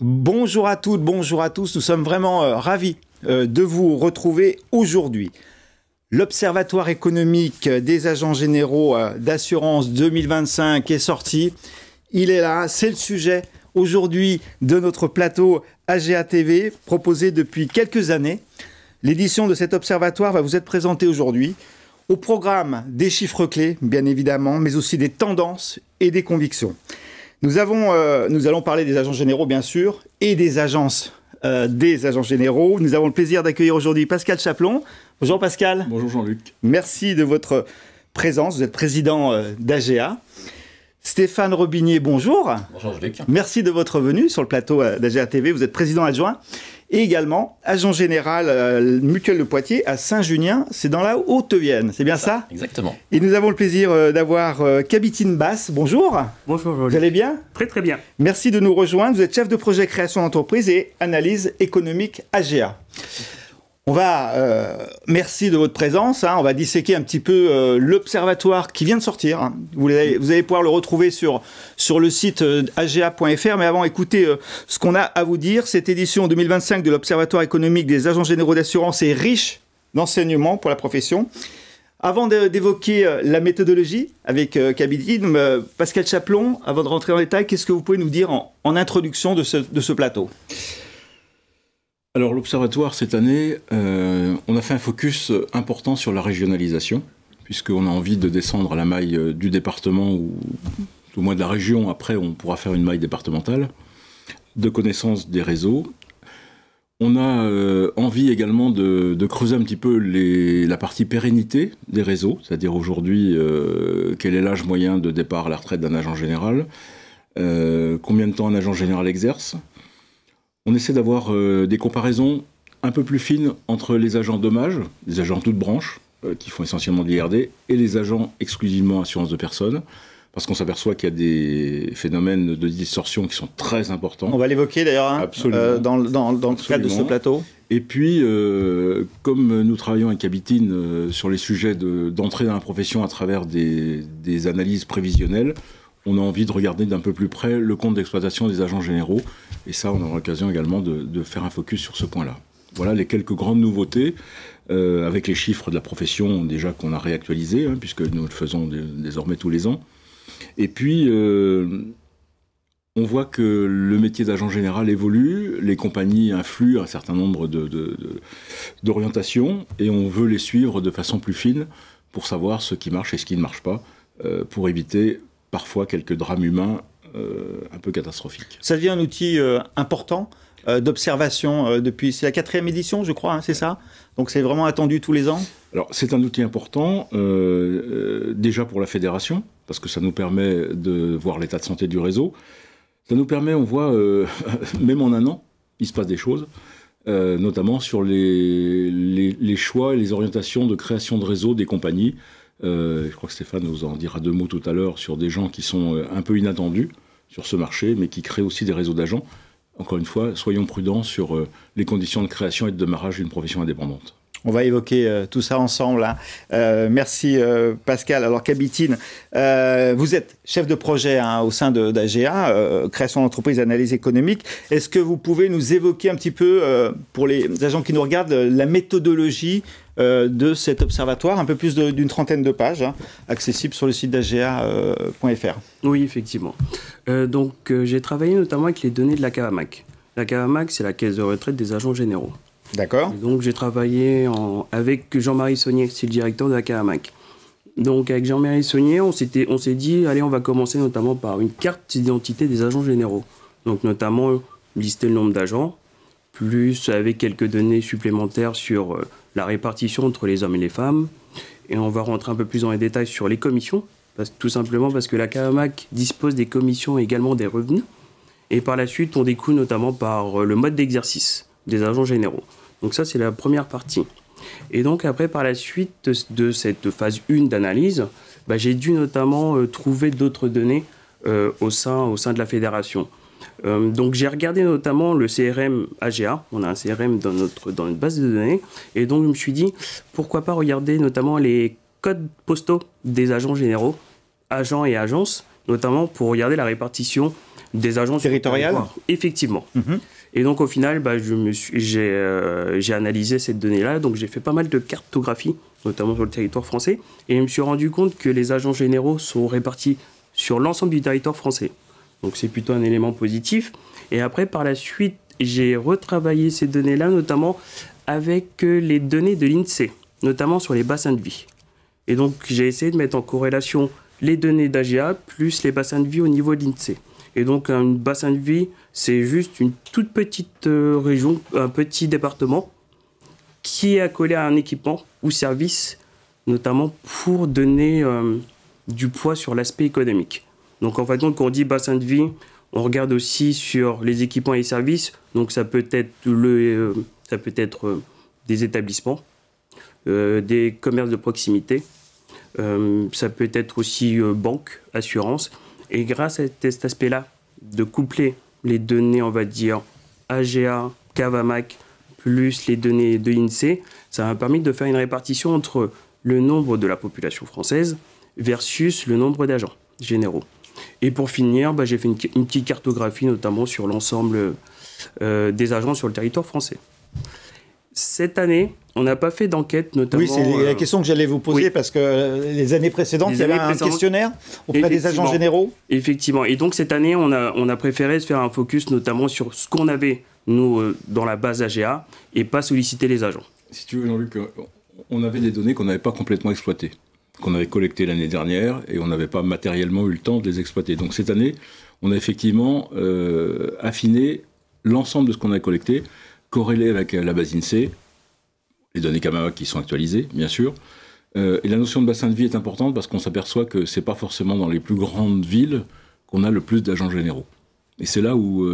Bonjour à toutes, bonjour à tous. Nous sommes vraiment ravis de vous retrouver aujourd'hui. L'Observatoire économique des agents généraux d'assurance 2025 est sorti. Il est là, c'est le sujet aujourd'hui de notre plateau AGA TV, proposé depuis quelques années. L'édition de cet observatoire va vous être présentée aujourd'hui. Au programme des chiffres clés, bien évidemment, mais aussi des tendances et des convictions. Nous allons parler des agents généraux, bien sûr, et des agences des agents généraux. Nous avons le plaisir d'accueillir aujourd'hui Pascal Chaplon. Bonjour Pascal. Bonjour Jean-Luc. Merci de votre présence. Vous êtes président d'AGA. Stéphane Robinier, bonjour. Bonjour Jean-Luc. Merci de votre venue sur le plateau d'AGA TV. Vous êtes président adjoint et également agent général Mutuelle de Poitiers à Saint-Junien. C'est dans la Haute-Vienne, c'est bien ça? Exactement. Et nous avons le plaisir d'avoir Kabitine Bass. Bonjour. Bonjour Jean-Luc. Vous allez bien? Très très bien. Merci de nous rejoindre. Vous êtes chef de projet création d'entreprise et analyse économique AGA. Merci de votre présence. On va disséquer un petit peu l'observatoire qui vient de sortir. Vous allez pouvoir le retrouver sur le site aga.fr. Mais avant, écoutez ce qu'on a à vous dire. Cette édition 2025 de l'Observatoire économique des agents généraux d'assurance est riche d'enseignements pour la profession. Avant d'évoquer la méthodologie avec Kabitine, Pascal Chaplon, avant de rentrer dans les détails, qu'est-ce que vous pouvez nous dire en introduction de ce plateau ? Alors l'Observatoire, cette année, on a fait un focus important sur la régionalisation, puisqu'on a envie de descendre à la maille du département, ou au moins de la région. Après, on pourra faire une maille départementale, de connaissance des réseaux. On a envie également de creuser un petit peu la partie pérennité des réseaux, c'est-à-dire aujourd'hui, quel est l'âge moyen de départ à la retraite d'un agent général, combien de temps un agent général exerce. On essaie d'avoir des comparaisons un peu plus fines entre les agents dommages, les agents toutes branches, qui font essentiellement de l'IRD, et les agents exclusivement assurance de personnes, parce qu'on s'aperçoit qu'il y a des phénomènes de distorsion qui sont très importants. On va l'évoquer d'ailleurs dans le cadre de ce plateau. Et puis, comme nous travaillons avec Kabitine sur les sujets d'entrée dans la profession à travers des analyses prévisionnelles, on a envie de regarder d'un peu plus près le compte d'exploitation des agents généraux. Et ça, on aura l'occasion également de faire un focus sur ce point-là. Voilà les quelques grandes nouveautés, avec les chiffres de la profession déjà qu'on a réactualisés, puisque nous le faisons désormais tous les ans. Et puis, on voit que le métier d'agent général évolue, les compagnies influent un certain nombre d'orientations, et on veut les suivre de façon plus fine pour savoir ce qui marche et ce qui ne marche pas, pour éviter parfois quelques drames humains un peu catastrophiques. Ça devient un outil important d'observation depuis... C'est la 4e édition, je crois, c'est ça? Donc c'est vraiment attendu tous les ans? Alors c'est un outil important, déjà pour la fédération, parce que ça nous permet de voir l'état de santé du réseau. Ça nous permet, on voit, même en un an, il se passe des choses, notamment sur les choix et les orientations de création de réseau des compagnies. Je crois que Stéphane nous en dira 2 mots tout à l'heure sur des gens qui sont un peu inattendus sur ce marché, mais qui créent aussi des réseaux d'agents. Encore une fois, soyons prudents sur les conditions de création et de démarrage d'une profession indépendante. On va évoquer tout ça ensemble. Merci Pascal. Alors Kabitine, vous êtes chef de projet au sein d'AGA, création d'entreprise, analyse économique. Est-ce que vous pouvez nous évoquer un petit peu, pour les agents qui nous regardent, la méthodologie de cet observatoire, un peu plus d'une 30aine de pages, accessible sur le site d'aga.fr. Oui, effectivement. J'ai travaillé notamment avec les données de la CAVAMAC. La CAVAMAC, c'est la caisse de retraite des agents généraux. D'accord. Donc j'ai travaillé avec Jean-Marie Saunier, c'est le directeur de la CAVAMAC. Donc avec Jean-Marie Saunier, on s'est dit, allez, on va commencer notamment par une carte d'identité des agents généraux. Donc notamment lister le nombre d'agents, plus avec quelques données supplémentaires sur la répartition entre les hommes et les femmes. Et on va rentrer un peu plus dans les détails sur les commissions, tout simplement parce que la CAVAMAC dispose des commissions et également des revenus. Et par la suite, on découle notamment par le mode d'exercice des agents généraux. Donc ça, c'est la première partie. Et donc après, par la suite de cette phase 1 d'analyse, j'ai dû notamment trouver d'autres données au sein de la fédération. Donc j'ai regardé notamment le CRM AGA, on a un CRM dans notre base de données, et donc je me suis dit, pourquoi pas regarder notamment les codes postaux des agents généraux, agents et agences, notamment pour regarder la répartition des agents territoriales. Effectivement. Et donc au final, j'ai analysé cette donnée-là, donc j'ai fait pas mal de cartographie, notamment sur le territoire français, et je me suis rendu compte que les agents généraux sont répartis sur l'ensemble du territoire français. Donc c'est plutôt un élément positif. Et après, par la suite, j'ai retravaillé ces données-là, notamment avec les données de l'INSEE, notamment sur les bassins de vie. Et donc j'ai essayé de mettre en corrélation les données d'AGA plus les bassins de vie au niveau de l'INSEE. Et donc, un bassin de vie, c'est juste une toute petite région, un petit département qui est accolé à un équipement ou service, notamment pour donner du poids sur l'aspect économique. Donc, en fait, quand on dit bassin de vie, on regarde aussi sur les équipements et les services. Donc, ça peut être, des établissements, des commerces de proximité. Ça peut être aussi banque, assurance. Et grâce à cet aspect-là, de coupler les données, on va dire, AGA, Cavamac, plus les données de l'INSEE, ça m'a permis de faire une répartition entre le nombre de la population française versus le nombre d'agents généraux. Et pour finir, j'ai fait une petite cartographie, notamment sur l'ensemble des agents sur le territoire français. Cette année, on n'a pas fait d'enquête, notamment... Oui, c'est la question que j'allais vous poser, parce que les années précédentes, il y avait un questionnaire auprès des agents généraux. Effectivement. Et donc, cette année, on a préféré se faire un focus notamment sur ce qu'on avait, nous, dans la base AGA, et pas solliciter les agents. Si tu veux, Jean-Luc, on avait des données qu'on n'avait pas complètement exploitées, qu'on avait collectées l'année dernière, et on n'avait pas matériellement eu le temps de les exploiter. Donc, cette année, on a effectivement affiné l'ensemble de ce qu'on a collecté, corrélé avec la base INSEE, les données Cavamac qui sont actualisées, bien sûr. Et la notion de bassin de vie est importante parce qu'on s'aperçoit que ce n'est pas forcément dans les plus grandes villes qu'on a le plus d'agents généraux. Et c'est là où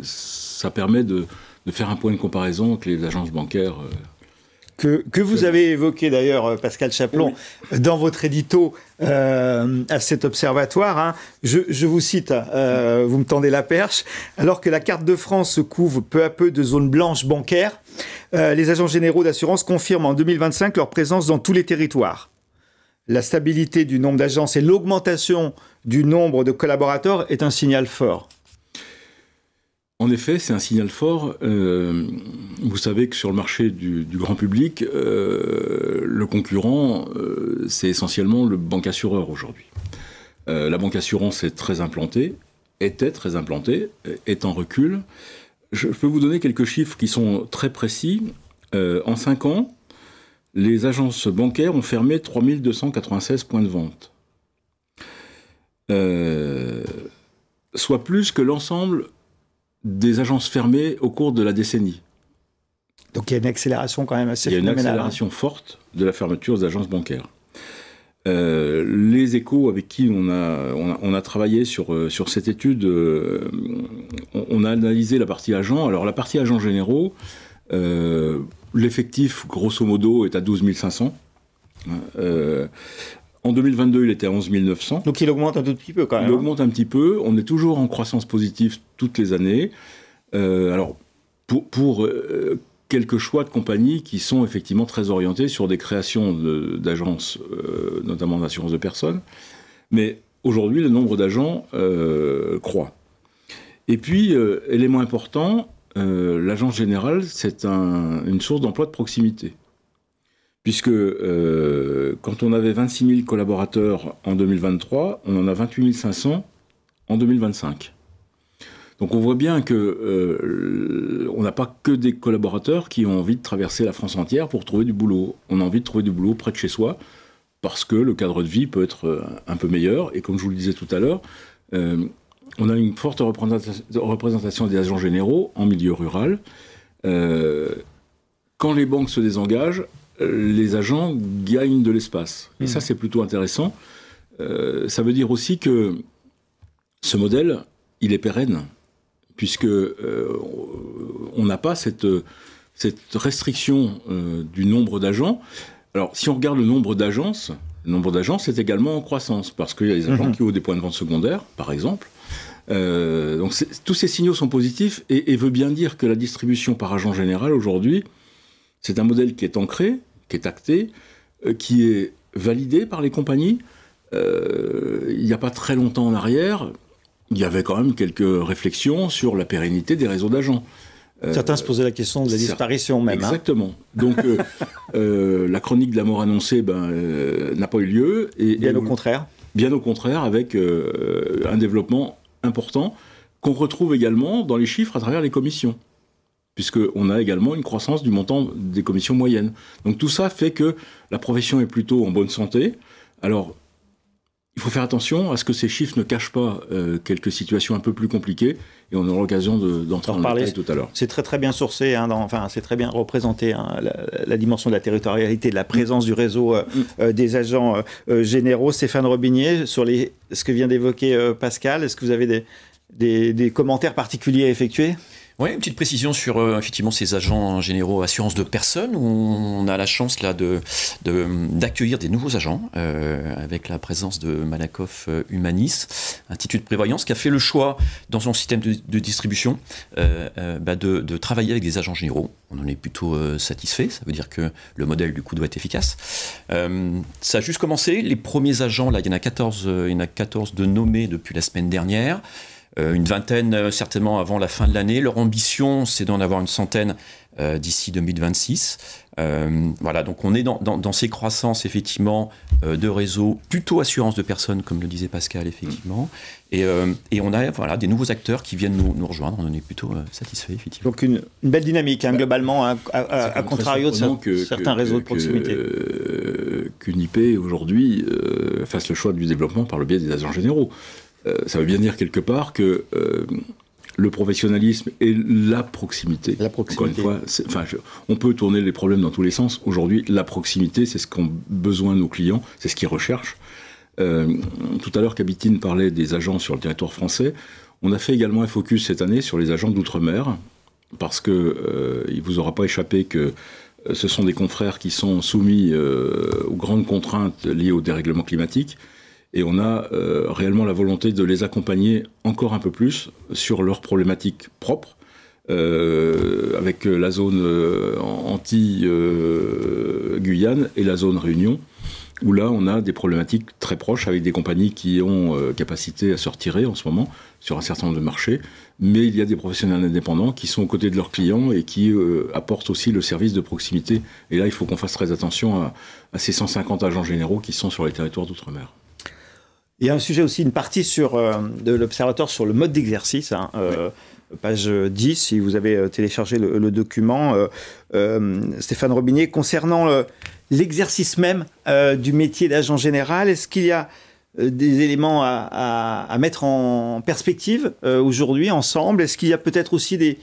ça permet de faire un point de comparaison avec les agences bancaires. Que vous avez évoqué d'ailleurs, Pascal Chaplon, dans votre édito à cet observatoire. Hein. Je vous cite, vous me tendez la perche. Alors que la carte de France se couvre peu à peu de zones blanches bancaires, les agents généraux d'assurance confirment en 2025 leur présence dans tous les territoires. La stabilité du nombre d'agences et l'augmentation du nombre de collaborateurs est un signal fort. En effet, c'est un signal fort. Vous savez que sur le marché du grand public, le concurrent, c'est essentiellement le banque-assureur aujourd'hui. La banque-assurance est très implantée, était très implantée, est en recul. Je peux vous donner quelques chiffres qui sont très précis. En 5 ans, les agences bancaires ont fermé 3296 points de vente. Soit plus que l'ensemble des agences fermées au cours de la décennie. Donc il y a une accélération quand même assez phénoménale. Il y a une phénoménale. accélération forte de la fermeture des agences bancaires. Les Échos avec qui on a travaillé sur cette étude, on a analysé la partie agents. Alors la partie agents généraux, l'effectif grosso modo est à 12 500. En 2022, il était à 11 900. Donc il augmente un tout petit peu quand même. Il augmente un petit peu. On est toujours en croissance positive toutes les années. Alors, pour quelques choix de compagnies qui sont effectivement très orientés sur des créations d'agences, notamment d'assurance de personnes. Mais aujourd'hui, le nombre d'agents croît. Et puis, élément important, l'agence générale, c'est une source d'emploi de proximité. Puisque quand on avait 26 000 collaborateurs en 2023, on en a 28 500 en 2025. Donc on voit bien que on n'a pas que des collaborateurs qui ont envie de traverser la France entière pour trouver du boulot. On a envie de trouver du boulot près de chez soi, parce que le cadre de vie peut être un peu meilleur. Et comme je vous le disais tout à l'heure, on a une forte représentation des agents généraux en milieu rural. Quand les banques se désengagent, les agents gagnent de l'espace. Et ça, c'est plutôt intéressant. Ça veut dire aussi que ce modèle, il est pérenne, puisque on n'a pas cette restriction du nombre d'agents. Alors, si on regarde le nombre d'agences est également en croissance, parce qu'il y a des agents qui ont des points de vente secondaires, par exemple. Donc, tous ces signaux sont positifs et veut bien dire que la distribution par agent général, aujourd'hui, c'est un modèle qui est ancré, qui est acté, qui est validé par les compagnies. Il n'y a pas très longtemps en arrière, il y avait quand même quelques réflexions sur la pérennité des réseaux d'agents. Certains se posaient la question de la disparition même. Exactement. Donc la chronique de la mort annoncée n'a pas eu lieu. Bien au contraire. Bien au contraire, avec un développement important qu'on retrouve également dans les chiffres à travers les commissions, puisqu'on a également une croissance du montant des commissions moyennes. Donc tout ça fait que la profession est plutôt en bonne santé. Alors, il faut faire attention à ce que ces chiffres ne cachent pas quelques situations un peu plus compliquées, et on aura l'occasion d'entrer dans le détail tout à l'heure. C'est très bien sourcé, c'est très bien représenté, la dimension de la territorialité, de la présence du réseau des agents généraux. Stéphane Robinier, sur ce que vient d'évoquer Pascal, est-ce que vous avez des commentaires particuliers à effectuer ? Oui, une petite précision sur effectivement ces agents généraux assurance de personnes, où on a la chance là d'accueillir des nouveaux agents avec la présence de Malakoff Humanis, Institut de prévoyance, qui a fait le choix dans son système de distribution de travailler avec des agents généraux. On en est plutôt satisfait, ça veut dire que le modèle du coup doit être efficace. Ça a juste commencé, les premiers agents, là il y en a 14 de nommés depuis la semaine dernière. Une vingtaine certainement avant la fin de l'année. Leur ambition, c'est d'en avoir une centaine d'ici 2026. Voilà, donc on est dans ces croissances effectivement de réseaux, plutôt assurance de personnes, comme le disait Pascal, effectivement. Et on a des nouveaux acteurs qui viennent nous rejoindre. On en est plutôt satisfait, effectivement. Donc une belle dynamique, globalement, à contrario de certains réseaux de proximité. Qu'une IP aujourd'hui fasse le choix du développement par le biais des agents généraux. Ça veut bien dire quelque part que le professionnalisme et la proximité. Encore une fois, on peut tourner les problèmes dans tous les sens. Aujourd'hui, la proximité, c'est ce qu'ont besoin nos clients, c'est ce qu'ils recherchent. Tout à l'heure, Kabitine parlait des agents sur le territoire français. On a fait également un focus cette année sur les agents d'outre-mer, parce qu'il ne vous aura pas échappé que ce sont des confrères qui sont soumis aux grandes contraintes liées au dérèglement climatique. Et on a réellement la volonté de les accompagner encore un peu plus sur leurs problématiques propres, avec la zone Antilles-Guyane et la zone Réunion, où là on a des problématiques très proches avec des compagnies qui ont capacité à se retirer en ce moment sur un certain nombre de marchés, mais il y a des professionnels indépendants qui sont aux côtés de leurs clients et qui apportent aussi le service de proximité. Et là, il faut qu'on fasse très attention à ces 150 agents généraux qui sont sur les territoires d'outre-mer. Il y a un sujet aussi, une partie de l'Observatoire sur le mode d'exercice, page 10, si vous avez téléchargé le document. Stéphane Robinier, concernant l'exercice même du métier d'agent général, est-ce qu'il y a des éléments à mettre en perspective aujourd'hui ensemble? Est-ce qu'il y a peut-être aussi des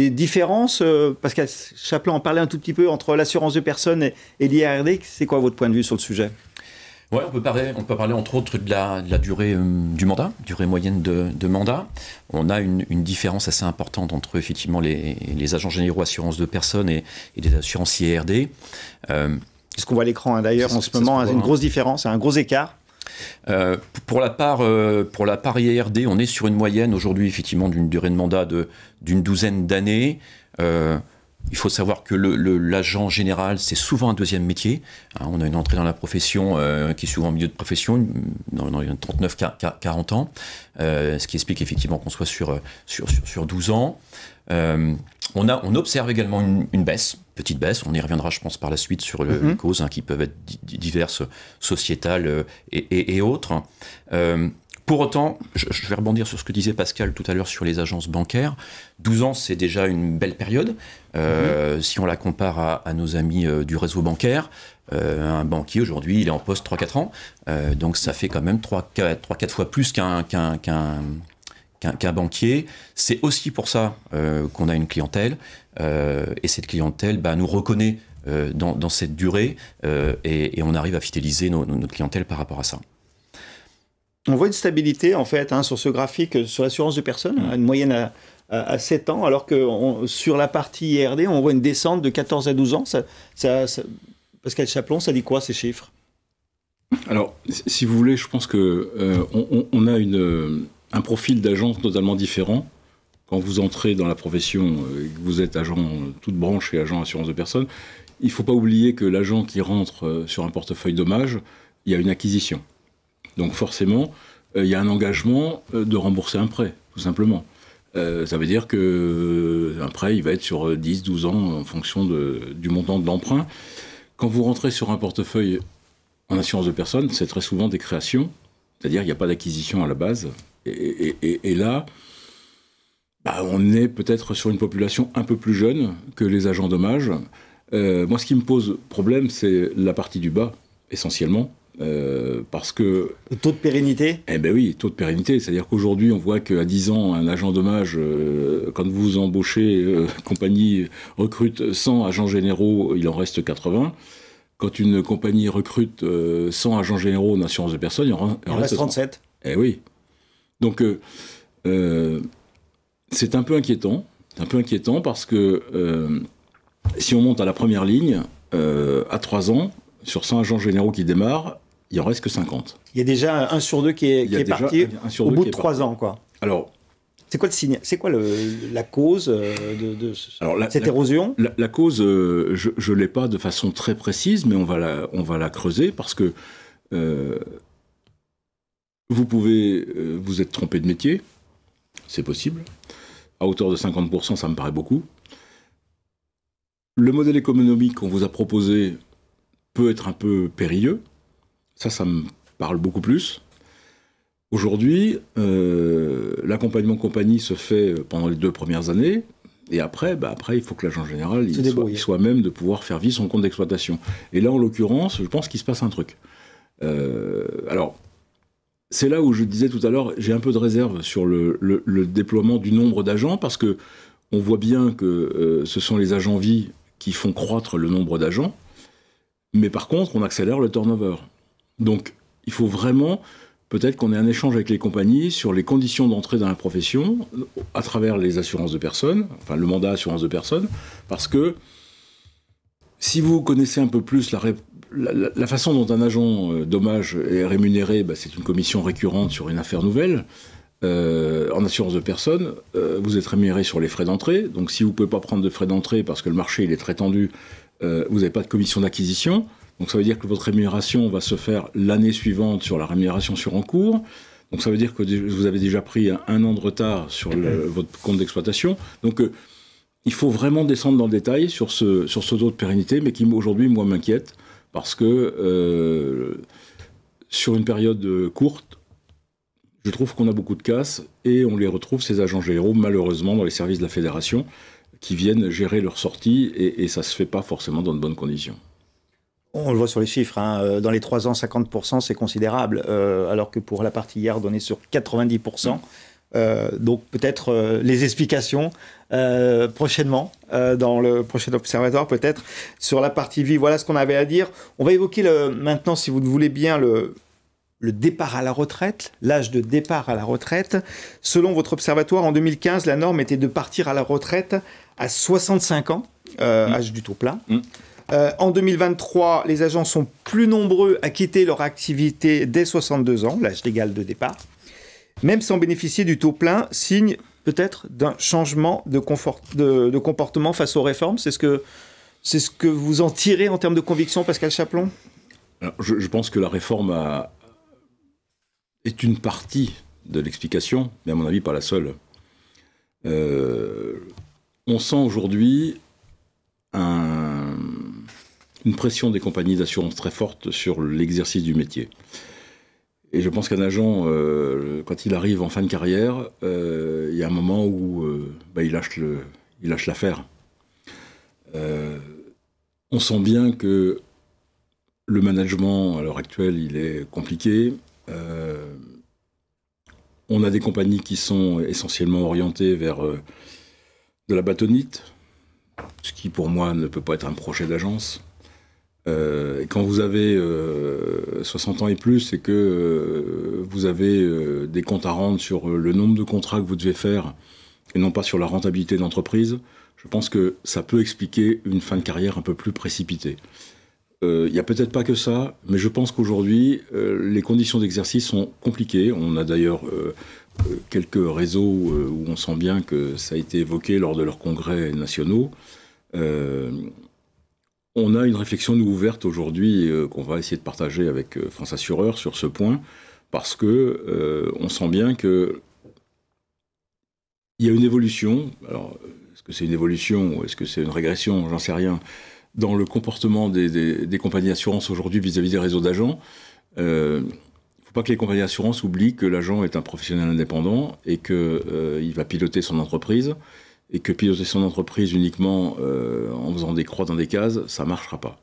différences? Pascal Chaplin en parlait un tout petit peu entre l'assurance de personnes et l'IARD. C'est quoi votre point de vue sur le sujet? Ouais, on peut parler entre autres de la durée du mandat, durée moyenne de mandat. On a une différence assez importante entre effectivement les agents généraux assurance de personnes et les assurances IARD. C'est ce qu'on voit à l'écran d'ailleurs en ce moment, une grosse différence, un gros écart. Pour la part IARD, on est sur une moyenne aujourd'hui effectivement d'une durée de mandat d'une douzaine d'années. Il faut savoir que l'agent général, c'est souvent un deuxième métier. On a une entrée dans la profession qui est souvent en milieu de profession, dans les 39-40 ans, ce qui explique effectivement qu'on soit sur 12 ans. On observe également une baisse, petite baisse, on y reviendra je pense par la suite sur les causes qui peuvent être diverses, sociétales et autres. Pour autant, je vais rebondir sur ce que disait Pascal tout à l'heure sur les agences bancaires. 12 ans, c'est déjà une belle période. Si on la compare à nos amis du réseau bancaire, un banquier aujourd'hui, il est en poste 3-4 ans. Donc ça fait quand même 3-4 fois plus qu'un banquier. C'est aussi pour ça qu'on a une clientèle. Et cette clientèle nous reconnaît dans cette durée et on arrive à fidéliser notre clientèle par rapport à ça. On voit une stabilité, en fait, sur ce graphique, sur l'assurance de personnes, une moyenne à 7 ans, alors que sur la partie IARD, on voit une descente de 14 à 12 ans. Pascal Chaplon, ça dit quoi, ces chiffres? Alors, si vous voulez, je pense qu'on a un profil d'agent totalement différent. Quand vous entrez dans la profession, vous êtes agent toute branche et agent assurance de personnes, il ne faut pas oublier que l'agent qui rentre sur un portefeuille dommages, il y a une acquisition. Donc forcément, il y a un engagement de rembourser un prêt, tout simplement. Ça veut dire qu'un prêt, il va être sur 10, 12 ans en fonction du montant de l'emprunt. Quand vous rentrez sur un portefeuille en assurance de personnes, c'est très souvent des créations, c'est-à-dire qu'il n'y a pas d'acquisition à la base. Et là, on est peut-être sur une population un peu plus jeune que les agents dommages. Moi, ce qui me pose problème, c'est la partie du bas, essentiellement. Parce que... Le taux de pérennité ? Eh bien oui, taux de pérennité. C'est-à-dire qu'aujourd'hui, on voit qu'à 10 ans, un agent dommage, quand vous embauchez, compagnie recrute 100 agents généraux, il en reste 80. Quand une compagnie recrute 100 agents généraux en assurance de personnes, il en reste 37. Eh oui. Donc, c'est un peu inquiétant. C'est un peu inquiétant parce que si on monte à la première ligne, à 3 ans, sur 100 agents généraux qui démarrent, il en reste que 50. Il y a déjà 1 sur 2 qui est parti au bout de 3 ans, quoi. Alors, c'est quoi le signe ? C'est quoi la cause de cette érosion ? La cause, je ne l'ai pas de façon très précise, mais on va la creuser parce que vous pouvez vous être trompé de métier, c'est possible. À hauteur de 50%, ça me paraît beaucoup. Le modèle économique qu'on vous a proposé peut être un peu périlleux. Ça me parle beaucoup plus. Aujourd'hui, l'accompagnement compagnie se fait pendant les 2 premières années. Et après, il faut que l'agent général il soit même de pouvoir faire vivre son compte d'exploitation. Et là, en l'occurrence, je pense qu'il se passe un truc. Alors, c'est là où je disais tout à l'heure, j'ai un peu de réserve sur le déploiement du nombre d'agents, parce que on voit bien que ce sont les agents vie qui font croître le nombre d'agents. Mais par contre, on accélère le turnover. Donc, il faut vraiment, peut-être qu'on ait un échange avec les compagnies sur les conditions d'entrée dans la profession, à travers les assurances de personnes, enfin le mandat assurance de personnes, parce que si vous connaissez un peu plus la façon dont un agent dommage est rémunéré, c'est une commission récurrente sur une affaire nouvelle. En assurance de personnes, vous êtes rémunéré sur les frais d'entrée. Donc, si vous ne pouvez pas prendre de frais d'entrée parce que le marché il est très tendu, vous n'avez pas de commission d'acquisition. Donc ça veut dire que votre rémunération va se faire l'année suivante sur la rémunération sur encours. Donc ça veut dire que vous avez déjà pris 1 an de retard sur votre compte d'exploitation. Donc il faut vraiment descendre dans le détail sur ce taux de pérennité, mais qui aujourd'hui, moi, m'inquiète, parce que sur une période courte, je trouve qu'on a beaucoup de casses, et on les retrouve, ces agents généraux, malheureusement, dans les services de la fédération, qui viennent gérer leur sortie, et ça ne se fait pas forcément dans de bonnes conditions. On le voit sur les chiffres, hein. Dans les 3 ans, 50%, c'est considérable, alors que pour la partie Yard, on est sur 90%. Donc peut-être les explications prochainement, dans le prochain observatoire, peut-être, sur la partie vie. Voilà ce qu'on avait à dire. On va évoquer maintenant, si vous le voulez bien, le départ à la retraite, l'âge de départ à la retraite. Selon votre observatoire, en 2015, la norme était de partir à la retraite à 65 ans, âge du taux plein. En 2023, les agents sont plus nombreux à quitter leur activité dès 62 ans, l'âge légal de départ. Même sans bénéficier du taux plein, signe peut-être d'un changement de comportement face aux réformes. C'est ce que vous en tirez en termes de conviction, Pascal Chaplon ? Alors, je pense que la réforme est une partie de l'explication, mais à mon avis pas la seule. On sent aujourd'hui une pression des compagnies d'assurance très forte sur l'exercice du métier. Et je pense qu'un agent, quand il arrive en fin de carrière, il y a un moment où il lâche l'affaire. On sent bien que le management, à l'heure actuelle, il est compliqué. On a des compagnies qui sont essentiellement orientées vers de la bâtonnite, ce qui pour moi ne peut pas être un projet d'agence. Quand vous avez 60 ans et plus et que vous avez des comptes à rendre sur le nombre de contrats que vous devez faire et non pas sur la rentabilité de l'entreprise, je pense que ça peut expliquer une fin de carrière un peu plus précipitée. Il n'y a peut-être pas que ça, mais je pense qu'aujourd'hui, les conditions d'exercice sont compliquées. On a d'ailleurs quelques réseaux où on sent bien que ça a été évoqué lors de leurs congrès nationaux. On a une réflexion, nous, ouverte aujourd'hui, qu'on va essayer de partager avec France Assureur sur ce point, parce que on sent bien que il y a une évolution. Alors, est-ce que c'est une évolution ou est-ce que c'est une régression? J'en sais rien. Dans le comportement des compagnies d'assurance aujourd'hui vis-à-vis des réseaux d'agents, il ne faut pas que les compagnies d'assurance oublient que l'agent est un professionnel indépendant et qu'il va piloter son entreprise, et que piloter son entreprise uniquement en faisant des croix dans des cases, ça ne marchera pas.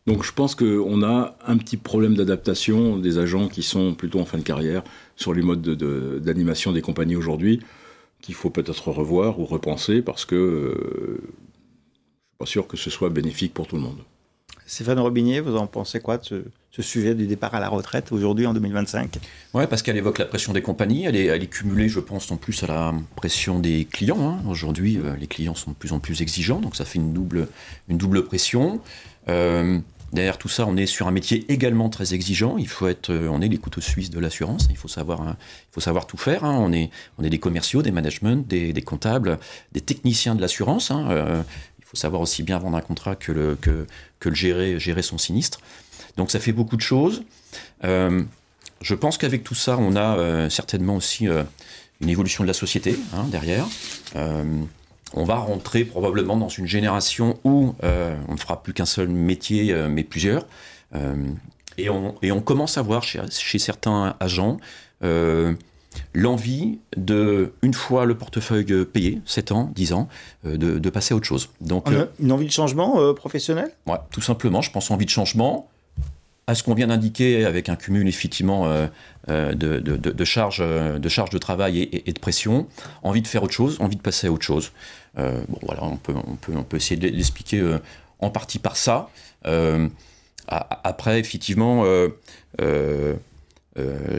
Donc je pense qu'on a un petit problème d'adaptation des agents qui sont plutôt en fin de carrière sur les modes d'animation des compagnies aujourd'hui, qu'il faut peut-être revoir ou repenser, parce que je ne suis pas sûr que ce soit bénéfique pour tout le monde. Stéphane Robinier, vous en pensez quoi de ce sujet du départ à la retraite aujourd'hui en 2025 ? Oui, parce qu'elle évoque la pression des compagnies, elle est cumulée, je pense, en plus à la pression des clients. Hein. Aujourd'hui, les clients sont de plus en plus exigeants, donc ça fait une double pression. Derrière tout ça, on est sur un métier également très exigeant. On est les couteaux suisses de l'assurance. Il faut savoir tout faire. Hein. On est des commerciaux, des managements, des comptables, des techniciens de l'assurance. Hein. Il faut savoir aussi bien vendre un contrat que le gérer son sinistre. Donc ça fait beaucoup de choses. Je pense qu'avec tout ça, on a certainement aussi une évolution de la société derrière. On va rentrer probablement dans une génération où on ne fera plus qu'un seul métier, mais plusieurs. Et on commence à voir chez certains agents l'envie de, une fois le portefeuille payé, 7 ans, 10 ans, de passer à autre chose. Donc, une envie de changement professionnel ? Ouais, tout simplement, je pense envie de changement. À ce qu'on vient d'indiquer, avec un cumul effectivement de charges de travail et de pression, envie de faire autre chose, envie de passer à autre chose. Voilà, on peut essayer de l'expliquer en partie par ça. Après, effectivement, je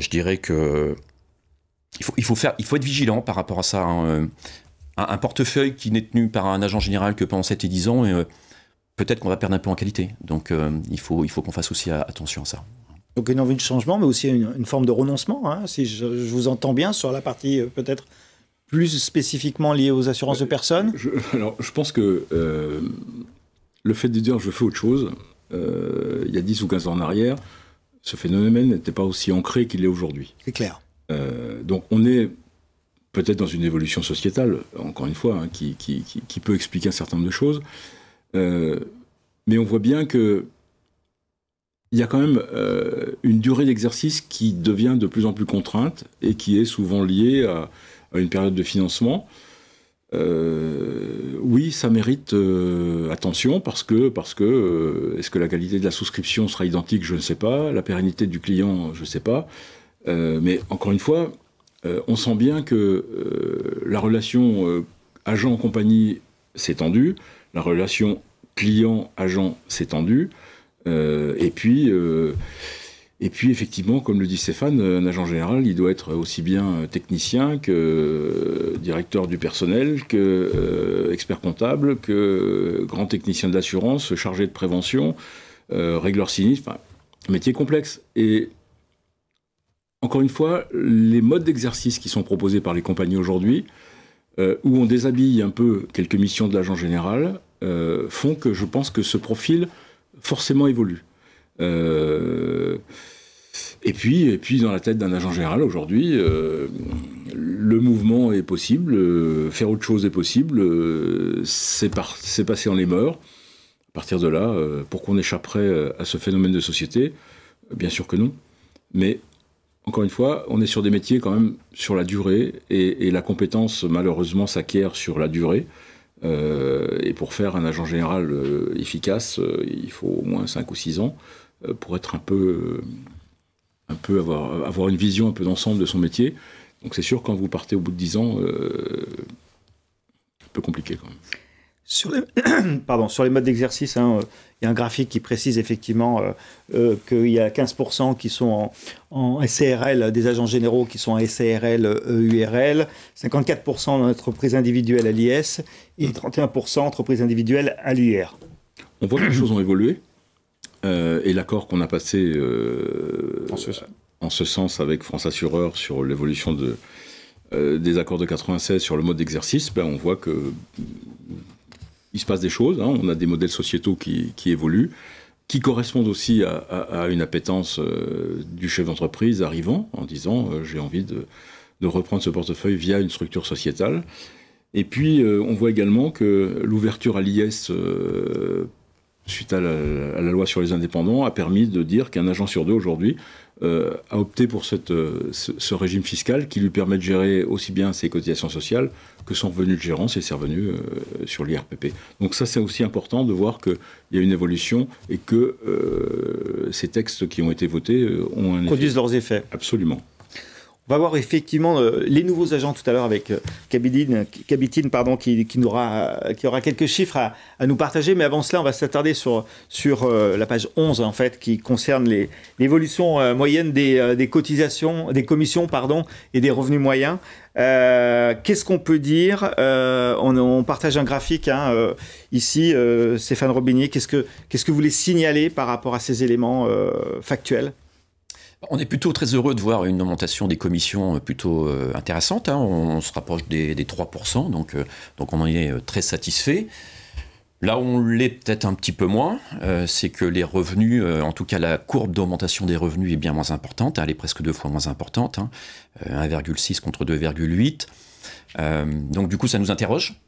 dirais que il faut être vigilant par rapport à ça. Hein. Un portefeuille qui n'est tenu par un agent général que pendant 7 et 10 ans, peut-être qu'on va perdre un peu en qualité. Donc, il faut qu'on fasse aussi attention à ça. Donc, une envie de changement, mais aussi une forme de renoncement, hein, si je vous entends bien, sur la partie peut-être plus spécifiquement liée aux assurances de personnes. Je pense que le fait de dire « je fais autre chose », il y a 10 ou 15 ans en arrière, ce phénomène n'était pas aussi ancré qu'il est aujourd'hui. C'est clair. Donc, on est peut-être dans une évolution sociétale, encore une fois, hein, qui peut expliquer un certain nombre de choses. Mais on voit bien que il y a quand même une durée d'exercice qui devient de plus en plus contrainte et qui est souvent liée à une période de financement. Oui, ça mérite attention parce que est-ce que la qualité de la souscription sera identique? Je ne sais pas. La pérennité du client, je ne sais pas. Mais encore une fois, on sent bien que la relation agent-compagnie s'est tendue. La relation client-agent s'est tendue. Et puis, effectivement, comme le dit Stéphane, un agent général, il doit être aussi bien technicien que directeur du personnel, que expert comptable, que grand technicien de l'assurance, chargé de prévention, régleur sinistre. Enfin, métier complexe. Et encore une fois, les modes d'exercice qui sont proposés par les compagnies aujourd'hui, où on déshabille un peu quelques missions de l'agent général, font que je pense que ce profil forcément évolue. Et puis dans la tête d'un agent général aujourd'hui, le mouvement est possible, faire autre chose est possible, c'est passé en les mœurs. À partir de là, pour qu'on échapperait à ce phénomène de société, bien sûr que non. Mais encore une fois, on est sur des métiers quand même sur la durée, et la compétence malheureusement s'acquiert sur la durée. Et pour faire un agent général efficace, il faut au moins 5 ou 6 ans pour être un peu avoir une vision un peu d'ensemble de son métier. Donc c'est sûr, quand vous partez au bout de 10 ans, un peu compliqué quand même. Sur les modes d'exercice, il y a un graphique qui précise effectivement qu'il y a 15% qui sont en SARL, des agents généraux qui sont en SARL, EURL, 54% dans l'entreprise individuelle à l'IS et 31% entreprise individuelle à l'UR. On voit que les choses ont évolué, et l'accord qu'on a passé en ce sens avec France Assureur sur l'évolution des accords de 96 sur le mode d'exercice, on voit que il se passe des choses, hein. On a des modèles sociétaux qui évoluent. qui correspondent aussi à une appétence du chef d'entreprise arrivant, en disant j'ai envie de reprendre ce portefeuille via une structure sociétale. Et puis, on voit également que l'ouverture à l'IS, suite à la loi sur les indépendants, a permis de dire qu'un agent sur deux aujourd'hui a opté pour ce régime fiscal qui lui permet de gérer aussi bien ses cotisations sociales que son revenu de gérance et ses revenus sur l'IRPP. Donc ça, c'est aussi important de voir qu'il y a une évolution et que ces textes qui ont été votés ont un produisent leurs effets. Absolument. On va voir effectivement les nouveaux agents tout à l'heure avec Kabitine, qui aura quelques chiffres à nous partager. Mais avant cela, on va s'attarder sur la page 11, en fait, qui concerne l'évolution moyenne des cotisations, des commissions, et des revenus moyens. Qu'est-ce qu'on peut dire? On partage un graphique ici, Stéphane Robinier. Qu'est-ce que vous voulez signaler par rapport à ces éléments factuels? On est plutôt très heureux de voir une augmentation des commissions plutôt intéressante. On se rapproche des 3%, donc on en est très satisfait. Là où on l'est peut-être un petit peu moins, c'est que les revenus, en tout cas la courbe d'augmentation des revenus est bien moins importante. Elle est presque 2 fois moins importante, 1,6 contre 2,8. Donc du coup, ça nous interroge.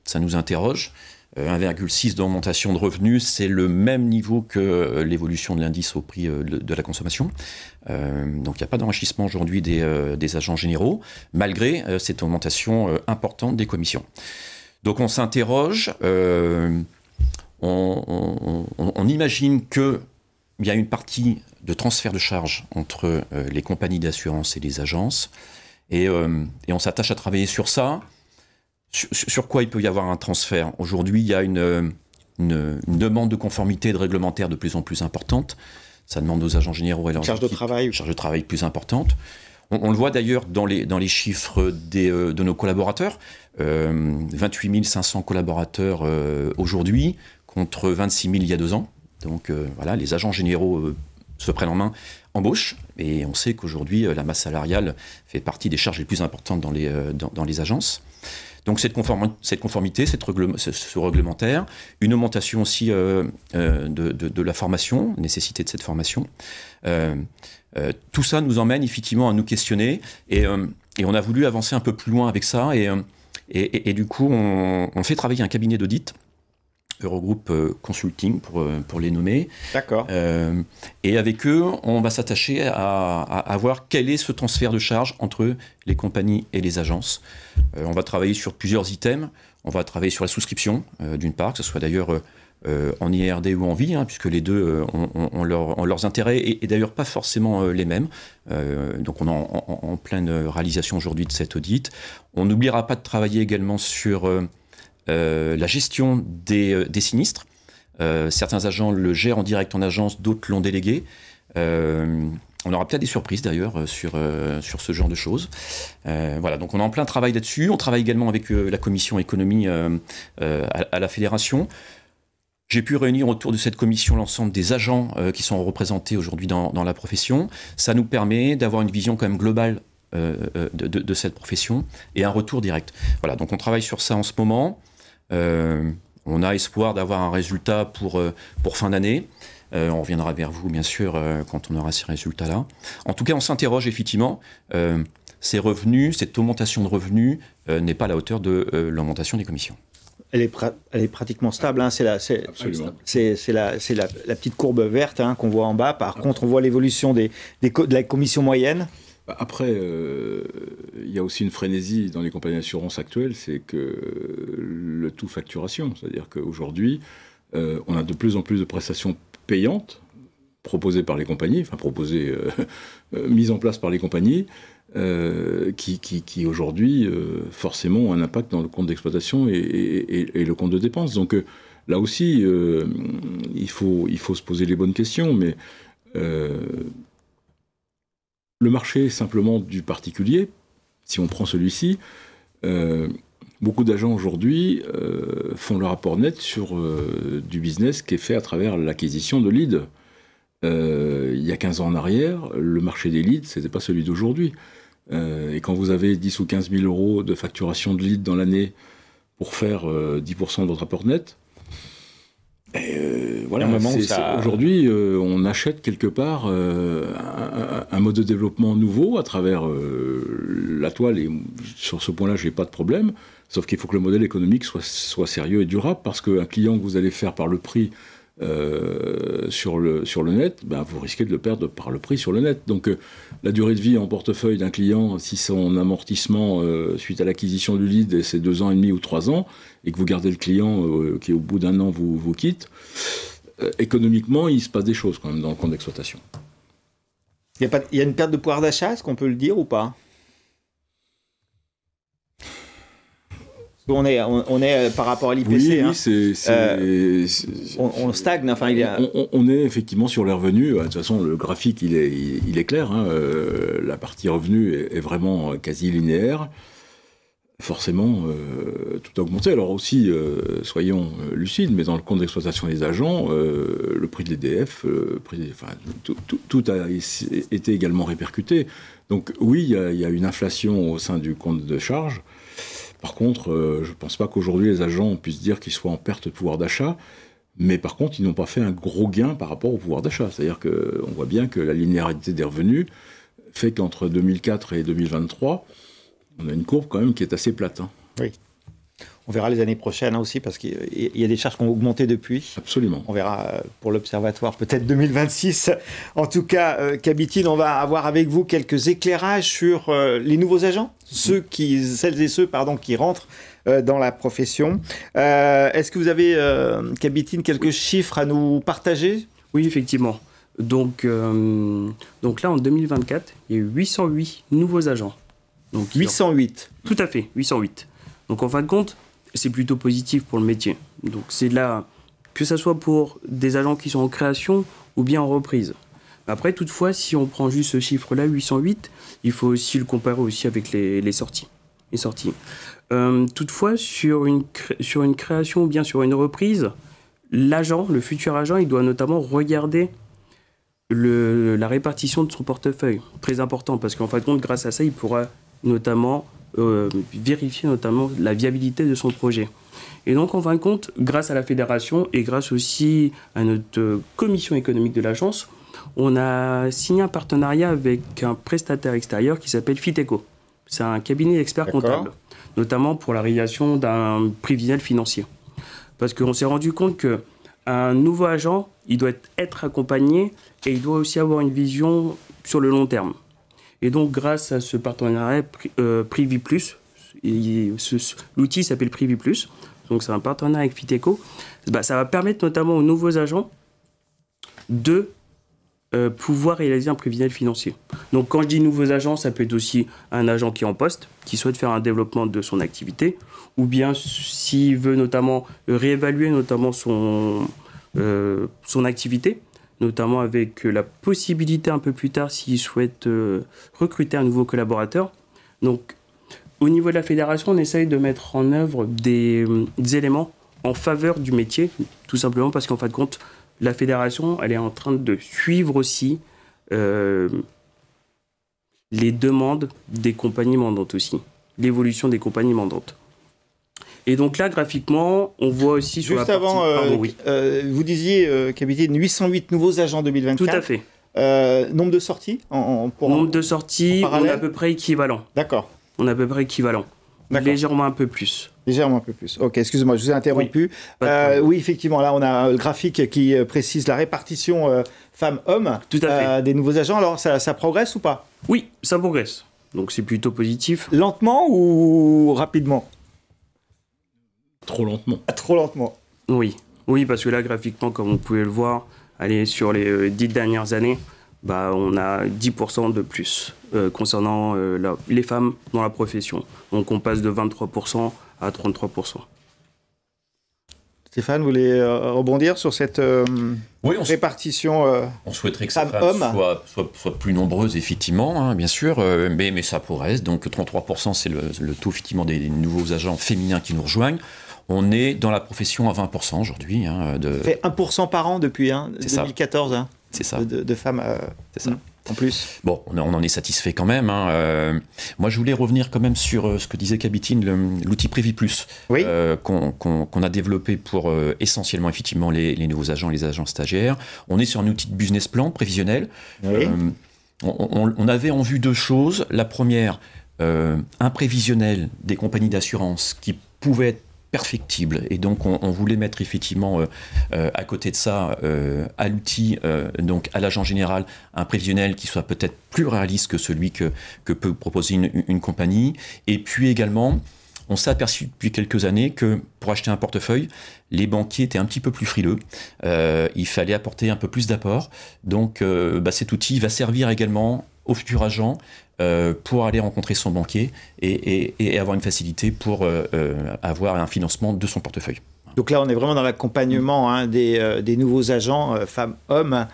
1,6 d'augmentation de revenus, c'est le même niveau que l'évolution de l'indice au prix de la consommation. Donc il n'y a pas d'enrichissement aujourd'hui des agents généraux, malgré cette augmentation importante des commissions. Donc on s'interroge, on imagine qu'il y a une partie de transfert de charges entre les compagnies d'assurance et les agences, et on s'attache à travailler sur ça. Sur quoi il peut y avoir un transfert? Aujourd'hui, il y a une demande de conformité et de réglementaire de plus en plus importante. Ça demande aux agents généraux et leurs charges de travail plus importantes. On le voit d'ailleurs dans les chiffres de nos collaborateurs. 28 500 collaborateurs aujourd'hui, contre 26 000 il y a 2 ans. Donc voilà, les agents généraux se prennent en main, embauchent. Et on sait qu'aujourd'hui, la masse salariale fait partie des charges les plus importantes dans les agences. Donc cette conformité, ce réglementaire, une augmentation aussi de la formation, nécessité de cette formation. Tout ça nous emmène effectivement à nous questionner et on a voulu avancer un peu plus loin avec ça et du coup on fait travailler un cabinet d'audit, Eurogroupe Consulting pour les nommer. D'accord. Et avec eux, on va s'attacher à voir quel est ce transfert de charges entre les compagnies et les agences. On va travailler sur plusieurs items. On va travailler sur la souscription, d'une part, que ce soit d'ailleurs en IRD ou en vie, puisque les deux ont leurs intérêts et d'ailleurs pas forcément les mêmes. Donc on est en pleine réalisation aujourd'hui de cet audit. On n'oubliera pas de travailler également sur la gestion des sinistres. Certains agents le gèrent en direct en agence, d'autres l'ont délégué. On aura peut-être des surprises d'ailleurs sur ce genre de choses. Voilà, donc on est en plein travail là-dessus. On travaille également avec la commission économie à la fédération. J'ai pu réunir autour de cette commission l'ensemble des agents qui sont représentés aujourd'hui dans la profession. Ça nous permet d'avoir une vision quand même globale de cette profession et un retour direct. Voilà, donc on travaille sur ça en ce moment. On a espoir d'avoir un résultat pour fin d'année. On reviendra vers vous, bien sûr, quand on aura ces résultats-là. En tout cas, on s'interroge, effectivement. Ces revenus, cette augmentation de revenus n'est pas à la hauteur de l'augmentation des commissions. Elle est pratiquement stable. C'est la petite courbe verte qu'on voit en bas. Par contre, on voit l'évolution de la commission moyenne. Après, il y a aussi une frénésie dans les compagnies d'assurance actuelles, c'est que le tout facturation. C'est-à-dire qu'aujourd'hui, on a de plus en plus de prestations payantes proposées par les compagnies, mises en place par les compagnies, qui aujourd'hui, forcément, ont un impact dans le compte d'exploitation et le compte de dépenses. Donc là aussi, il faut se poser les bonnes questions, mais le marché simplement du particulier, si on prend celui-ci, beaucoup d'agents aujourd'hui font le rapport net sur du business qui est fait à travers l'acquisition de leads. Il y a 15 ans en arrière, le marché des leads, ce n'était pas celui d'aujourd'hui. Et quand vous avez 10 ou 15 000 euros de facturation de leads dans l'année pour faire 10% de votre rapport net, Voilà, un moment où aujourd'hui, on achète quelque part un mode de développement nouveau à travers la toile, et sur ce point-là, j'ai pas de problème, sauf qu'il faut que le modèle économique soit sérieux et durable, parce qu'un client que vous allez faire par le prix sur le net, ben, vous risquez de le perdre par le prix sur le net. Donc la durée de vie en portefeuille d'un client, si son amortissement suite à l'acquisition du lead, c'est 2 ans et demi ou 3 ans, et que vous gardez le client qui au bout d'1 an vous quitte, économiquement, il se passe des choses quand même dans le compte d'exploitation. Il y a une perte de pouvoir d'achat, est-ce qu'on peut le dire ou pas? On est par rapport à l'IPC. Oui, on stagne. Enfin, on est effectivement sur les revenus. De toute façon, le graphique, il est clair. Hein. La partie revenus est vraiment quasi linéaire. Forcément, tout a augmenté. Alors aussi, soyons lucides, mais dans le compte d'exploitation des agents, le prix de l'EDF, tout a été également répercuté. Donc oui, il y a une inflation au sein du compte de charge. Par contre, je ne pense pas qu'aujourd'hui les agents puissent dire qu'ils soient en perte de pouvoir d'achat, mais par contre, ils n'ont pas fait un gros gain par rapport au pouvoir d'achat. C'est-à-dire qu'on voit bien que la linéarité des revenus fait qu'entre 2004 et 2023, on a une courbe quand même qui est assez plate. Hein. Oui. On verra les années prochaines aussi, parce qu'il y a des charges qui ont augmenté depuis. Absolument. On verra pour l'Observatoire peut-être 2026. En tout cas, Kabitine, on va avoir avec vous quelques éclairages sur les nouveaux agents, celles et ceux qui rentrent dans la profession. Est-ce que vous avez, Kabitine, quelques chiffres à nous partager? Oui, effectivement. Donc là, en 2024, il y a eu 808 nouveaux agents. Donc, 808. Tout à fait, 808. Donc en fin de compte, c'est plutôt positif pour le métier. Donc c'est là, que ce soit pour des agents qui sont en création ou bien en reprise. Après, toutefois, si on prend juste ce chiffre-là, 808, il faut aussi le comparer aussi avec les sorties. Toutefois, sur une création ou bien sur une reprise, l'agent, le futur agent, il doit notamment regarder la répartition de son portefeuille. Très important, parce qu'en fin de compte, grâce à ça, il pourra notamment vérifier notamment la viabilité de son projet. Et donc, en fin de compte, grâce à la fédération et grâce aussi à notre commission économique de l'agence, on a signé un partenariat avec un prestataire extérieur qui s'appelle Fiteco. C'est un cabinet d'experts comptables, notamment pour la réalisation d'un prévisionnel financier. Parce qu'on s'est rendu compte qu'un nouveau agent, il doit être accompagné et il doit aussi avoir une vision sur le long terme. Et donc, grâce à ce partenariat PriviPlus, l'outil s'appelle PriviPlus, donc c'est un partenariat avec Fiteco, ça va permettre notamment aux nouveaux agents de pouvoir réaliser un prévisionnel financier. Donc, quand je dis nouveaux agents, ça peut être aussi un agent qui est en poste, qui souhaite faire un développement de son activité, ou bien s'il veut notamment réévaluer notamment son activité, notamment avec la possibilité un peu plus tard s'il souhaite recruter un nouveau collaborateur. Donc, au niveau de la fédération, on essaye de mettre en œuvre des éléments en faveur du métier, tout simplement parce qu'en fin de compte, la fédération, elle est en train de suivre aussi les demandes des compagnies mandantes aussi, l'évolution des compagnies mandantes. Et donc là, graphiquement, on voit aussi sur juste la partie... avant, vous disiez, Kabitine, 808 nouveaux agents 2024. Tout à fait. Nombre de sorties Nombre de sorties, on est à peu près équivalent. D'accord. On est à peu près équivalent. Légèrement un peu plus. Légèrement un peu plus. Ok, excusez-moi, je vous ai interrompu. Oui, effectivement, là, on a le graphique qui précise la répartition femmes-hommes des nouveaux agents. Alors, ça progresse ou pas? Oui, ça progresse. Donc, c'est plutôt positif. Lentement ou rapidement? Trop lentement. Trop lentement. Oui, parce que là, graphiquement, comme vous pouvez le voir, allez, sur les 10 dernières années, on a 10% de plus concernant les femmes dans la profession. Donc, on passe de 23% à 33%. Stéphane, vous voulez rebondir sur cette répartition on souhaiterait que ces femmes soient plus nombreuses, effectivement, hein, bien sûr, mais ça progresse. Donc 33%, c'est le taux, effectivement, des nouveaux agents féminins qui nous rejoignent. On est dans la profession à 20% aujourd'hui. Hein, Ça fait 1% par an depuis 2014. C'est ça. De femmes. C'est ça. en plus. Bon, on en est satisfait quand même. Moi, je voulais revenir quand même sur ce que disait Kabitine, l'outil Prévi Plus, oui. qu'on a développé pour essentiellement, effectivement, les nouveaux agents, les agents stagiaires. On est sur un outil de business plan prévisionnel. Oui. On avait en vue deux choses. La première, un prévisionnel des compagnies d'assurance qui pouvait être perfectible, et donc on voulait mettre effectivement à côté de ça à l'outil, donc à l'agent général, un prévisionnel qui soit peut-être plus réaliste que celui que peut proposer une compagnie. Et puis également, on s'est aperçu depuis quelques années que pour acheter un portefeuille, les banquiers étaient un petit peu plus frileux. Il fallait apporter un peu plus d'apport. Donc cet outil va servir également au futur agent pour aller rencontrer son banquier et avoir une facilité pour avoir un financement de son portefeuille. Donc là, on est vraiment dans l'accompagnement des nouveaux agents, femmes, hommes,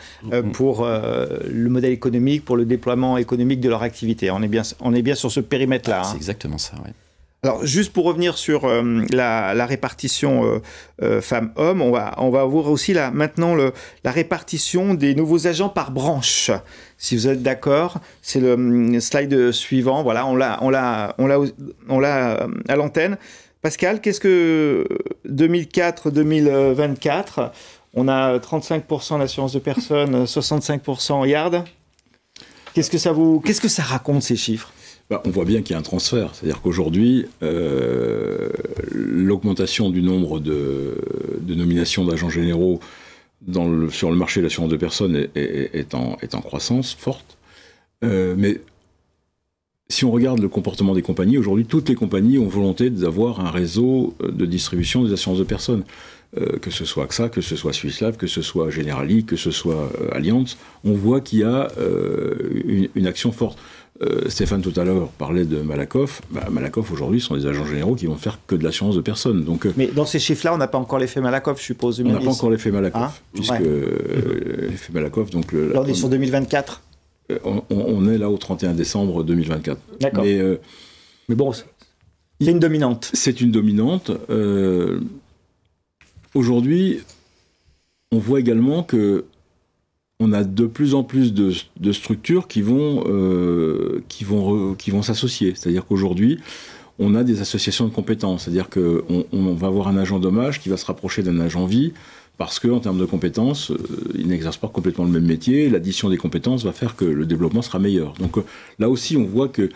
pour le modèle économique, pour le déploiement économique de leur activité. On est bien sur ce périmètre-là. C'est exactement ça, oui. Alors, juste pour revenir sur la répartition femmes-hommes, on va voir aussi maintenant la répartition des nouveaux agents par branche. Si vous êtes d'accord, c'est le slide suivant. Voilà, on l'a à l'antenne. Pascal, qu'est-ce que 2004-2024, on a 35% d'assurance de personnes, 65% yard. Qu'est-ce que ça raconte, ces chiffres ? On voit bien qu'il y a un transfert. C'est-à-dire qu'aujourd'hui, l'augmentation du nombre de nominations d'agents généraux sur le marché de l'assurance de personnes est en croissance forte. Mais si on regarde le comportement des compagnies, aujourd'hui, toutes les compagnies ont volonté d'avoir un réseau de distribution des assurances de personnes. Que ce soit AXA, que ce soit Swiss Life, que ce soit Generali, que ce soit Allianz, on voit qu'il y a une action forte. Stéphane tout à l'heure parlait de Malakoff. Malakoff aujourd'hui sont des agents généraux qui vont faire que de l'assurance de personnes. Donc, mais dans ces chiffres-là, on n'a pas encore l'effet Malakoff, je suppose. 2010. On n'a pas encore l'effet Malakoff, puisque l'effet Malakoff. Donc là, on est sur 2024. On est là au 31 décembre 2024. D'accord. Mais bon, c'est une dominante. C'est une dominante. Aujourd'hui, on voit également que on a de plus en plus de structures qui vont s'associer. C'est-à-dire qu'aujourd'hui, on a des associations de compétences. C'est-à-dire qu'on va avoir un agent dommage qui va se rapprocher d'un agent vie parce qu'en termes de compétences, il n'exerce pas complètement le même métier. L'addition des compétences va faire que le développement sera meilleur. Donc là aussi, on voit que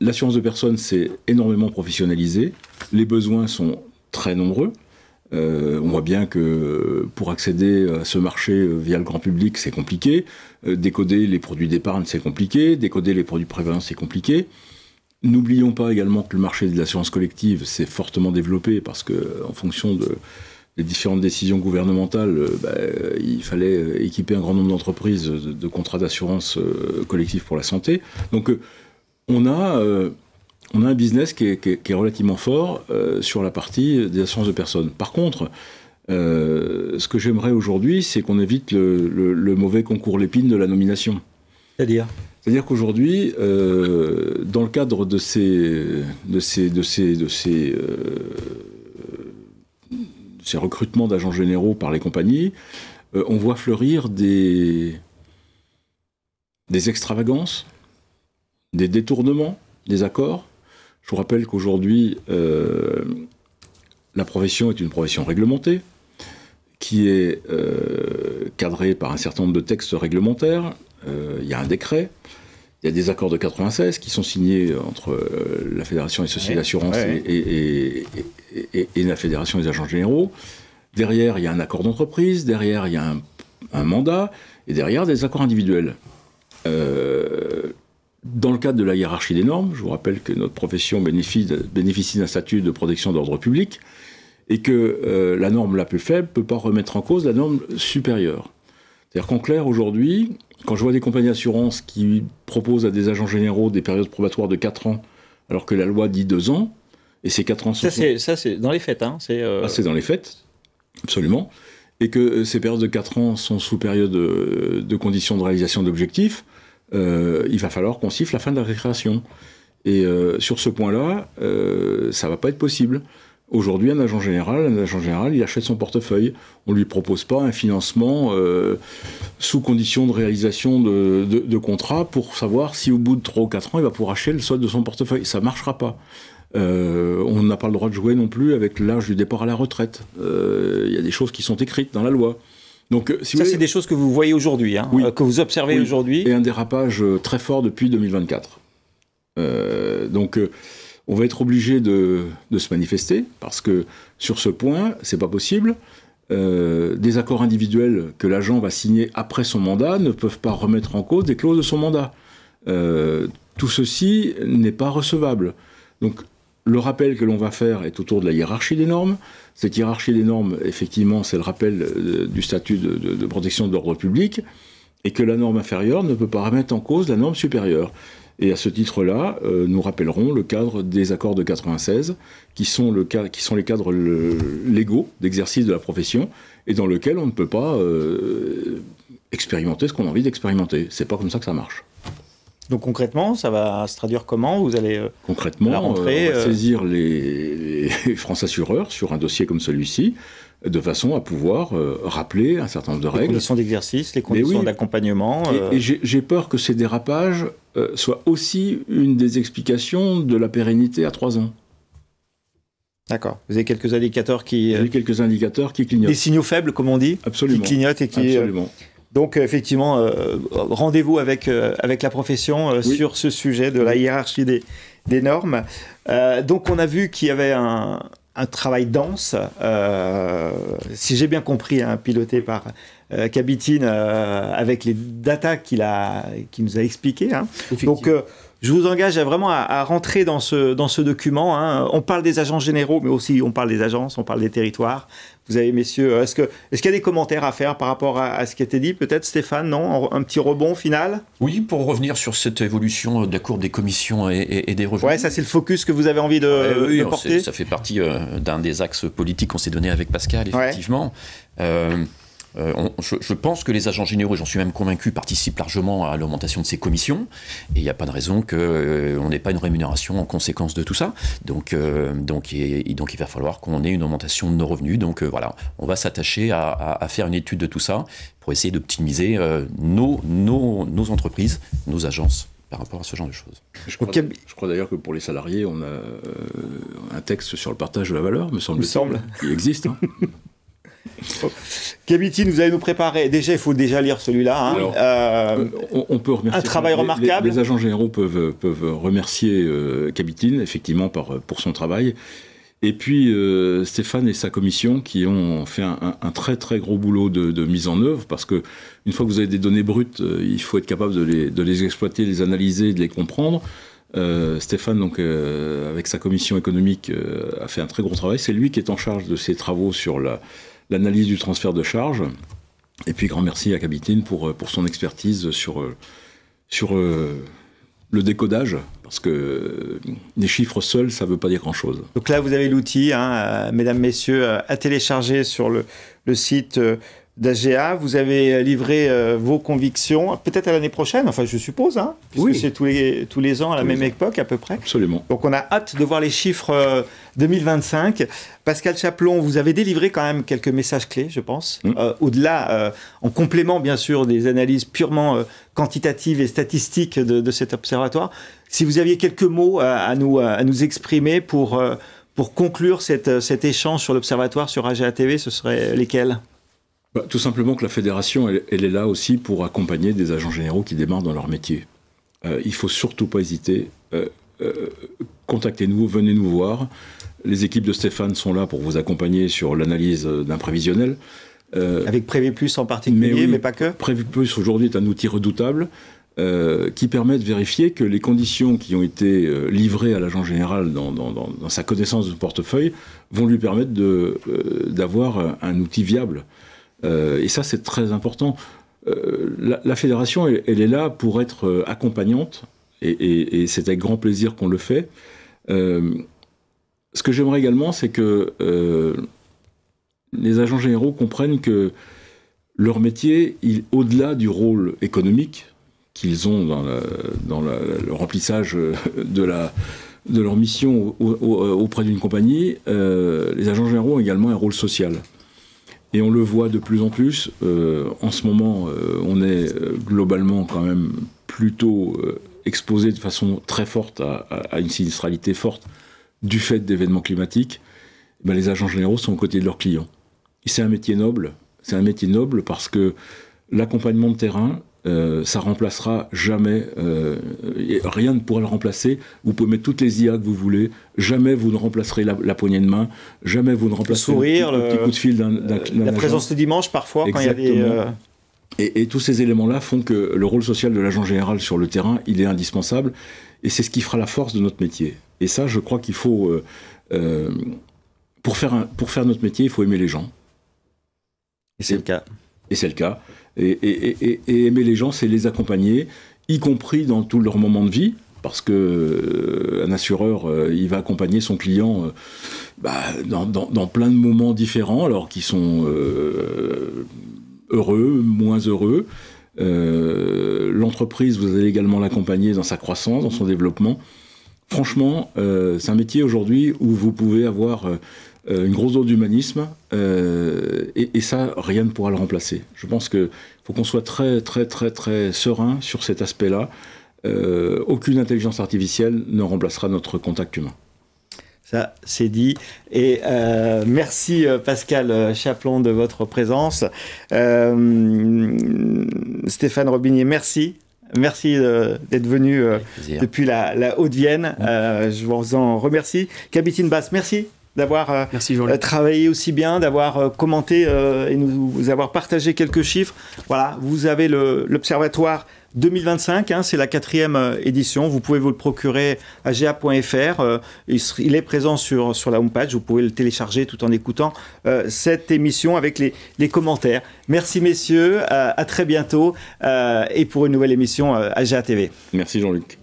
l'assurance de personnes s'est énormément professionnalisée. Les besoins sont très nombreux. On voit bien que pour accéder à ce marché via le grand public, c'est compliqué. Décoder les produits d'épargne, c'est compliqué. Décoder les produits de prévoyance, c'est compliqué. N'oublions pas également que le marché de l'assurance collective s'est fortement développé parce qu'en fonction des différentes décisions gouvernementales, il fallait équiper un grand nombre d'entreprises de contrats d'assurance collective pour la santé. Donc on a un business qui est relativement fort sur la partie des assurances de personnes. Par contre, ce que j'aimerais aujourd'hui, c'est qu'on évite le mauvais concours l'épine de la nomination. C'est-à-dire qu'aujourd'hui, dans le cadre de ces recrutements d'agents généraux par les compagnies, on voit fleurir des extravagances, des détournements des accords. Je vous rappelle qu'aujourd'hui, la profession est une profession réglementée, qui est cadrée par un certain nombre de textes réglementaires. Il y a un décret, il y a des accords de 96 qui sont signés entre la Fédération des sociétés d'assurance et la Fédération des agents généraux. Derrière, il y a un accord d'entreprise, derrière, il y a un mandat, et derrière, des accords individuels. Dans le cadre de la hiérarchie des normes, je vous rappelle que notre profession bénéficie d'un statut de protection d'ordre public et que la norme la plus faible ne peut pas remettre en cause la norme supérieure. C'est-à-dire qu'en clair, aujourd'hui, quand je vois des compagnies d'assurance qui proposent à des agents généraux des périodes probatoires de 4 ans, alors que la loi dit 2 ans, et ces 4 ans sont... Ça, c'est dans les faits. Hein. C'est dans les faits, absolument. Et que ces périodes de 4 ans sont sous période de conditions de réalisation d'objectifs, il va falloir qu'on siffle la fin de la récréation. Et sur ce point-là, ça ne va pas être possible. Aujourd'hui, un agent général, il achète son portefeuille. On ne lui propose pas un financement sous condition de réalisation de contrat pour savoir si au bout de 3 ou 4 ans, il va pouvoir acheter le solde de son portefeuille. Ça ne marchera pas. On n'a pas le droit de jouer non plus avec l'âge du départ à la retraite. Il y a des choses qui sont écrites dans la loi. Donc, ça, c'est des choses que vous voyez aujourd'hui, hein, que vous observez aujourd'hui. Et un dérapage très fort depuis 2024. On va être obligé de se manifester, parce que sur ce point, c'est pas possible. Des accords individuels que l'agent va signer après son mandat ne peuvent pas remettre en cause des clauses de son mandat. Tout ceci n'est pas recevable. Donc, le rappel que l'on va faire est autour de la hiérarchie des normes. Cette hiérarchie des normes, effectivement, c'est le rappel du statut de protection de l'ordre public, et que la norme inférieure ne peut pas remettre en cause la norme supérieure. Et à ce titre-là, nous rappellerons le cadre des accords de 96, qui sont les cadres légaux d'exercice de la profession, et dans lequel on ne peut pas expérimenter ce qu'on a envie d'expérimenter. C'est pas comme ça que ça marche. Donc concrètement, ça va se traduire comment? Vous allez concrètement, la rentrée, on va saisir les France Assureurs sur un dossier comme celui-ci, de façon à pouvoir rappeler un certain nombre de règles. Les conditions d'exercice, les conditions d'accompagnement. Et j'ai peur que ces dérapages soient aussi une des explications de la pérennité à 3 ans. D'accord. Vous avez quelques indicateurs qui... quelques indicateurs qui clignotent. Des signaux faibles, comme on dit. Absolument. Qui clignotent et qui... Absolument. Donc, effectivement, rendez-vous avec la profession sur ce sujet de la hiérarchie des normes. Donc, on a vu qu'il y avait un travail dense, si j'ai bien compris, piloté par Kabitin, avec les datas qu'il nous a expliquées. Hein. Donc, je vous engage vraiment à rentrer dans ce document. Hein. On parle des agents généraux, mais aussi on parle des agences, on parle des territoires. Vous avez, messieurs, est-ce qu'il y a des commentaires à faire par rapport à ce qui a été dit? Peut-être, Stéphane, non? Un petit rebond final? Oui, pour revenir sur cette évolution de la cour des commissions et des revenus. Ouais, ça c'est le focus que vous avez envie de porter. Ça fait partie d'un des axes politiques qu'on s'est donné avec Pascal, effectivement. Ouais. Je pense que les agents généraux, j'en suis même convaincu, participent largement à l'augmentation de ces commissions, et il n'y a pas de raison qu'on n'ait pas une rémunération en conséquence de tout ça. Donc il va falloir qu'on ait une augmentation de nos revenus. Donc voilà, on va s'attacher à faire une étude de tout ça pour essayer d'optimiser nos entreprises, nos agences, par rapport à ce genre de choses. Je crois d'ailleurs que pour les salariés, on a un texte sur le partage de la valeur, me semble-t-il, qui existe. Hein. Kabitin, vous allez nous préparer. Déjà, il faut déjà lire celui-là. Hein. Alors, on peut remercier. Un travail remarquable. Les agents généraux peuvent remercier Kabitin, effectivement, pour son travail. Et puis, Stéphane et sa commission qui ont fait un très très gros boulot de mise en œuvre, parce que une fois que vous avez des données brutes, il faut être capable de les exploiter, de les analyser, de les comprendre. Stéphane, donc, avec sa commission économique, a fait un très gros travail. C'est lui qui est en charge de ces travaux sur l'analyse du transfert de charges. Et puis, grand merci à Kabitin pour son expertise sur le décodage, parce que les chiffres seuls, ça ne veut pas dire grand-chose. Donc là, vous avez l'outil, mesdames, messieurs, à télécharger sur le site d'AGA. Vous avez livré vos convictions, peut-être à l'année prochaine, enfin je suppose, puisque c'est tous les ans à la même époque à peu près. Absolument. Donc on a hâte de voir les chiffres 2025. Pascal Chaplon, vous avez délivré quand même quelques messages clés, je pense, au-delà, en complément bien sûr des analyses purement quantitatives et statistiques de cet observatoire. Si vous aviez quelques mots à nous exprimer pour conclure cet échange sur l'observatoire sur AGA TV, ce seraient lesquels ? Tout simplement que la fédération, elle est là aussi pour accompagner des agents généraux qui démarrent dans leur métier. Il ne faut surtout pas hésiter. Contactez-nous, venez nous voir. Les équipes de Stéphane sont là pour vous accompagner sur l'analyse d'un prévisionnel. Avec Préviplus en particulier, mais pas que. Préviplus aujourd'hui est un outil redoutable qui permet de vérifier que les conditions qui ont été livrées à l'agent général dans sa connaissance de portefeuille vont lui permettre d'avoir un outil viable. Et ça, c'est très important. La fédération, elle est là pour être accompagnante, et c'est avec grand plaisir qu'on le fait. Ce que j'aimerais également, c'est que les agents généraux comprennent que leur métier, au-delà du rôle économique qu'ils ont dans le remplissage de de leur mission auprès d'une compagnie, les agents généraux ont également un rôle social. Et on le voit de plus en plus. En ce moment, on est globalement quand même plutôt exposé de façon très forte à une sinistralité forte du fait d'événements climatiques. Ben, les agents généraux sont aux côtés de leurs clients. Et c'est un métier noble. C'est un métier noble parce que l'accompagnement de terrain, ça remplacera jamais, rien ne pourra le remplacer. Vous pouvez mettre toutes les IA que vous voulez, jamais vous ne remplacerez la poignée de main, jamais vous ne remplacerez le petit coup de fil d'un la présence le dimanche parfois. Exactement. Quand il y a des... Et tous ces éléments-là font que le rôle social de l'agent général sur le terrain, il est indispensable, et c'est ce qui fera la force de notre métier. Et ça, je crois qu'il faut, pour faire notre métier, il faut aimer les gens. Et c'est le cas. Et c'est le cas. Et aimer les gens, c'est les accompagner, y compris dans tous leurs moments de vie, parce que un assureur, il va accompagner son client dans plein de moments différents, alors qu'ils sont heureux, moins heureux. L'entreprise, vous allez également l'accompagner dans sa croissance, dans son développement. Franchement, c'est un métier aujourd'hui où vous pouvez avoir une grosse dose d'humanisme, et ça, rien ne pourra le remplacer. Je pense qu'il faut qu'on soit très, très, très, très serein sur cet aspect-là. Aucune intelligence artificielle ne remplacera notre contact humain. Ça, c'est dit. Et merci Pascal Chaplon de votre présence. Stéphane Robinier, merci. Merci d'être venu depuis la Haute-Vienne. Je vous en remercie. Kabitine Basse, merci d'avoir travaillé aussi bien, d'avoir commenté et nous avoir partagé quelques chiffres. Voilà, vous avez l'Observatoire 2025, c'est la 4e édition. Vous pouvez vous le procurer à ga.fr. Il est présent sur la homepage. Vous pouvez le télécharger tout en écoutant cette émission avec les commentaires. Merci messieurs, à très bientôt et pour une nouvelle émission AGA TV. Merci Jean-Luc.